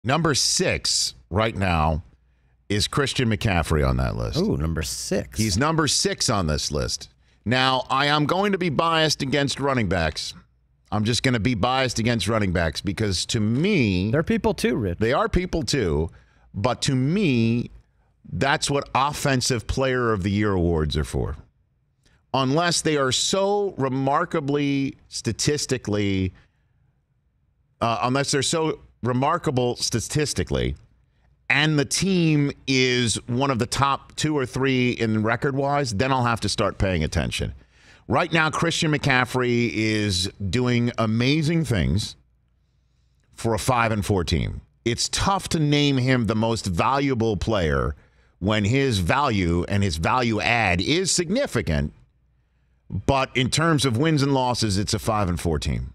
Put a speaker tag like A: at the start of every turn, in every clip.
A: Number 6 right now is Christian McCaffrey on that list.
B: Ooh, number 6.
A: He's number 6 on this list. Now, I am going to be biased against running backs. I'm just going to be biased against running backs because to me...
B: They're people too, Rich.
A: They are people too, but to me, that's what Offensive Player of the Year awards are for. Unless they are so remarkably statistically... unless they're so remarkable statistically, and the team is one of the top 2 or 3 in record-wise, then I'll have to start paying attention. Right now, Christian McCaffrey is doing amazing things for a 5-4 team. It's tough to name him the most valuable player when his value and his value add is significant, but in terms of wins and losses, it's a 5-4 team.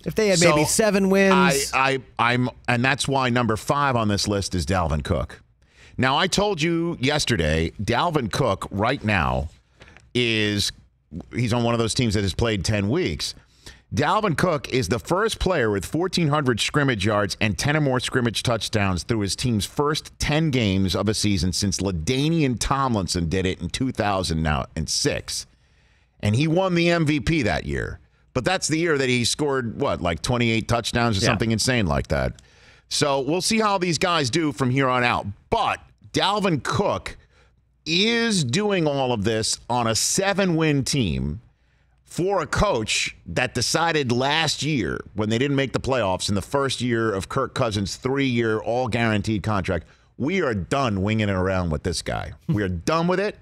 B: If they had maybe 7 wins.
A: And that's why number 5 on this list is Dalvin Cook. Now, I told you yesterday, Dalvin Cook right now he's on one of those teams that has played 10 weeks. Dalvin Cook is the first player with 1,400 scrimmage yards and 10 or more scrimmage touchdowns through his team's first 10 games of a season since LaDainian Tomlinson did it in 2006. And he won the MVP that year. But that's the year that he scored, like 28 touchdowns or something insane like that. So we'll see how these guys do from here on out. But Dalvin Cook is doing all of this on a 7-win team for a coach that decided last year, when they didn't make the playoffs in the first year of Kirk Cousins' 3-year all-guaranteed contract, we are done winging it around with this guy. We are done with it,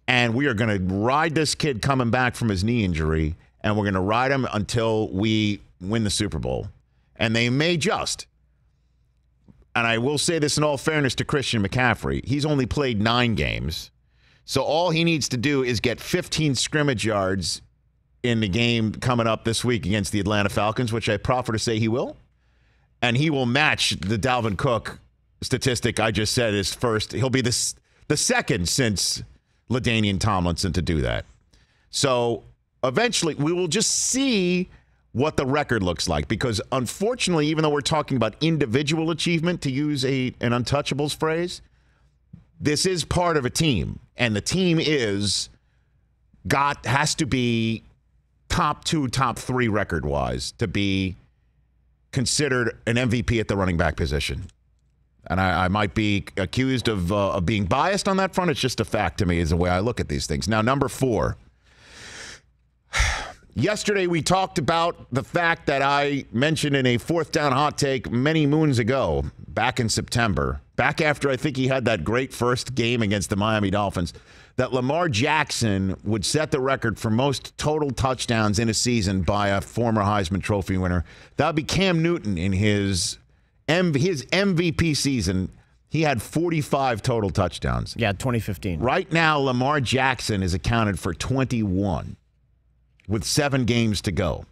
A: and we are going to ride this kid coming back from his knee injury, and we're going to ride him until we win the Super Bowl. And they may just. And I will say this in all fairness to Christian McCaffrey. He's only played 9 games. So all he needs to do is get 15 scrimmage yards in the game coming up this week against the Atlanta Falcons, which I proffer to say he will. And he will match the Dalvin Cook statistic I just said is first. He'll be the second since LaDainian Tomlinson to do that. So eventually, we will just see what the record looks like because, unfortunately, even though we're talking about individual achievement, to use an Untouchables phrase, this is part of a team, and the team has to be top 2, top 3 record-wise to be considered an MVP at the running back position. And I might be accused of being biased on that front. It's just a fact to me is the way I look at these things. Now, number 4. Yesterday, we talked about the fact that I mentioned in a 4th down hot take many moons ago, back in September, back after I think he had that great first game against the Miami Dolphins, that Lamar Jackson would set the record for most total touchdowns in a season by a former Heisman Trophy winner. That would be Cam Newton in his MVP season. He had 45 total touchdowns.
B: Yeah, 2015.
A: Right now, Lamar Jackson is accounted for 21. With 7 games to go.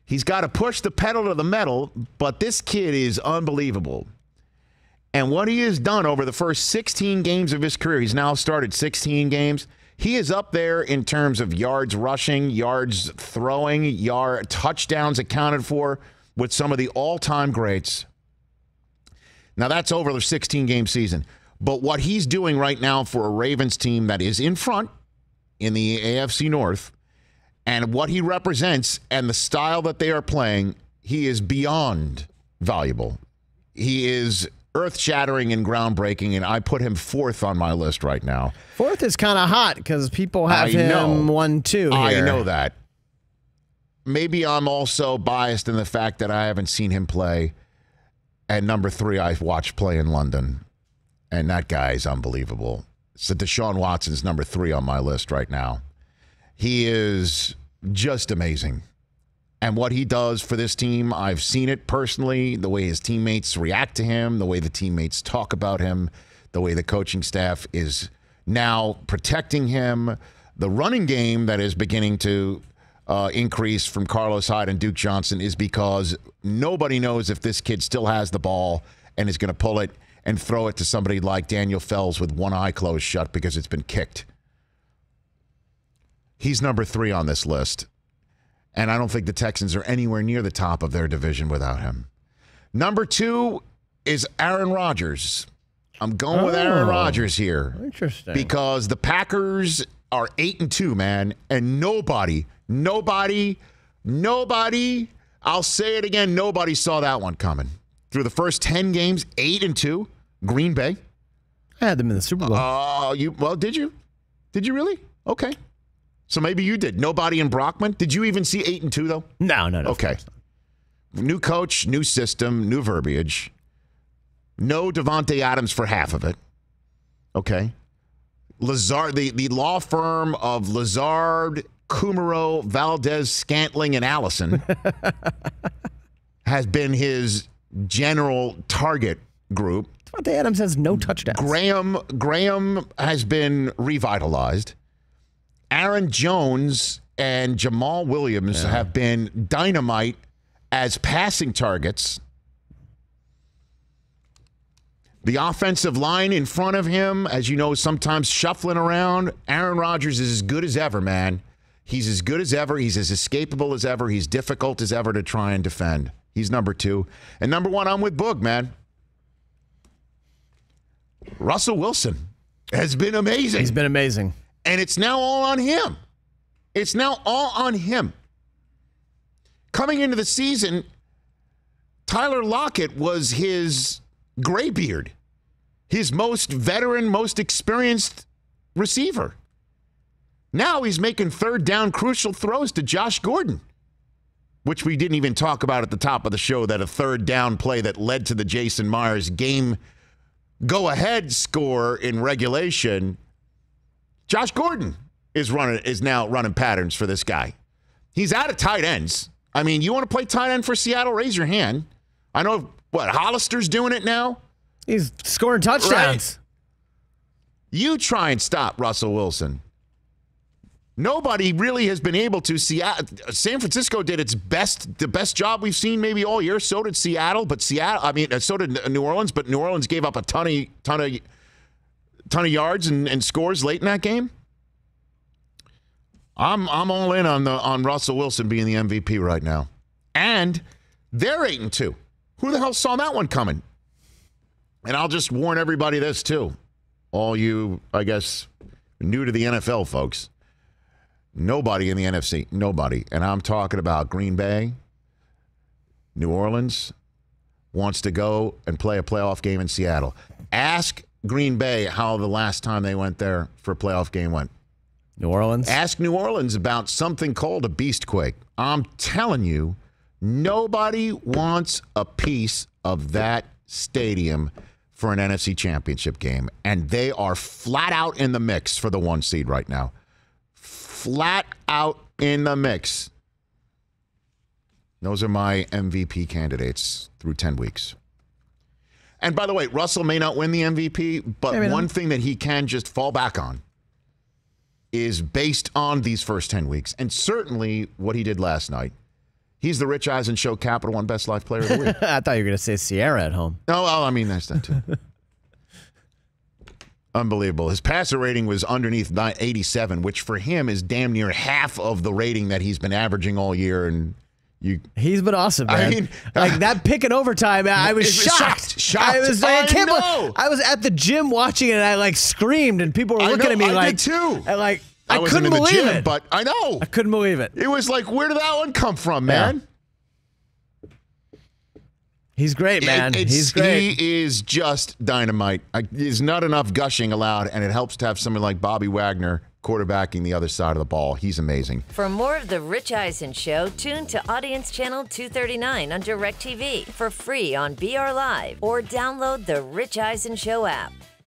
A: He's got to push the pedal to the metal, but this kid is unbelievable. And what he has done over the first 16 games of his career, he's now started 16 games, he is up there in terms of yards rushing, yards throwing, touchdowns accounted for with some of the all-time greats. Now, that's over the 16-game season. But what he's doing right now for a Ravens team that is in front in the AFC North, and what he represents and the style that they are playing, he is beyond valuable. He is earth-shattering and groundbreaking, and I put him 4th on my list right now.
B: 4th is kind of hot because people have him 1-2 here.
A: I know that. Maybe I'm also biased in the fact that I haven't seen him play. And number 3, I've watched play in London, and that guy is unbelievable. So Deshaun Watson's number 3 on my list right now. He is just amazing. And what he does for this team, I've seen it personally, the way his teammates react to him, the way the teammates talk about him, the way the coaching staff is now protecting him, the running game that is beginning to increase from Carlos Hyde and Duke Johnson is because nobody knows if this kid still has the ball and is going to pull it and throw it to somebody like Daniel Fells with one eye closed shut because it's been kicked. He's number 3 on this list, and I don't think the Texans are anywhere near the top of their division without him. Number 2 is Aaron Rodgers. I'm going with Aaron Rodgers here.
B: Interesting.
A: Because the Packers are 8-2, man, and nobody, I'll say it again, nobody saw that one coming. Through the first 10 games, 8-2, Green Bay.
B: I had them in the Super Bowl.
A: Well, did you? Did you really? Okay. So maybe you did. Nobody in Brockman. Did you even see 8-2 though?
B: No.
A: Okay. New coach, new system, new verbiage. No Devontae Adams for half of it. Okay. Lazard, the law firm of Lazard, Kumaro, Valdez, Scantling, and Allison has been his general target group.
B: Devontae Adams has no touchdowns.
A: Graham has been revitalized. Aaron Jones and Jamal Williams have been dynamite as passing targets. The offensive line in front of him, as you know, sometimes shuffling around. Aaron Rodgers is as good as ever, man. He's as good as ever. He's as escapable as ever. He's difficult as ever to try and defend. He's number 2. And number 1, I'm with Boog, man. Russell Wilson has been amazing.
B: He's been amazing.
A: And it's now all on him. It's now all on him. Coming into the season, Tyler Lockett was his graybeard, his most veteran, most experienced receiver. Now he's making third down crucial throws to Josh Gordon, which we didn't even talk about at the top of the show, that a third down play that led to the Jason Myers game go-ahead score in regulation. Josh Gordon is now running patterns for this guy. He's out of tight ends. I mean, you want to play tight end for Seattle? Raise your hand. I know, Hollister's doing it now?
B: He's scoring touchdowns.
A: Right. You try and stop Russell Wilson. Nobody really has been able to. San Francisco did the best job we've seen maybe all year. So did Seattle, but so did New Orleans, but New Orleans gave up a ton of yards and scores late in that game. I'm all in on Russell Wilson being the MVP right now. And they're 8-2. Who the hell saw that one coming? And I'll just warn everybody this too. All you, I guess, new to the NFL folks. Nobody in the NFC. Nobody. And I'm talking about Green Bay, New Orleans, wants to go and play a playoff game in Seattle. Ask Green Bay how the last time they went there for a playoff game went.
B: New Orleans?
A: Ask New Orleans about something called a beastquake. I'm telling you, nobody wants a piece of that stadium for an NFC championship game. And they are flat out in the mix for the 1 seed right now. Flat out in the mix. Those are my MVP candidates through 10 weeks. And by the way, Russell may not win the MVP, but one thing that he can just fall back on is based on these first 10 weeks, and certainly what he did last night. He's the Rich Eisen Show Capital One Best Life Player of the Week.
B: I thought you were going to say Sierra at home.
A: No, well, I mean, that's that too. Unbelievable. His passer rating was underneath 87, which for him is damn near half of the rating that he's been averaging all year. And
B: he's been awesome, man. I mean, like that pick in overtime, I was shocked.
A: I
B: was like, I was at the gym watching it, and I like screamed, and people were looking at me like,
A: did too.
B: And like,
A: I
B: couldn't believe it.
A: But I know.
B: I couldn't believe it.
A: It was like, where did that one come from, man?
B: Yeah. He's great, man. He's great.
A: He is just dynamite. There's not enough gushing allowed, and it helps to have someone like Bobby Wagner quarterbacking the other side of the ball. He's amazing.
C: For more of The Rich Eisen Show, tune to Audience Channel 239 on DirecTV for free on BR Live or download the Rich Eisen Show app.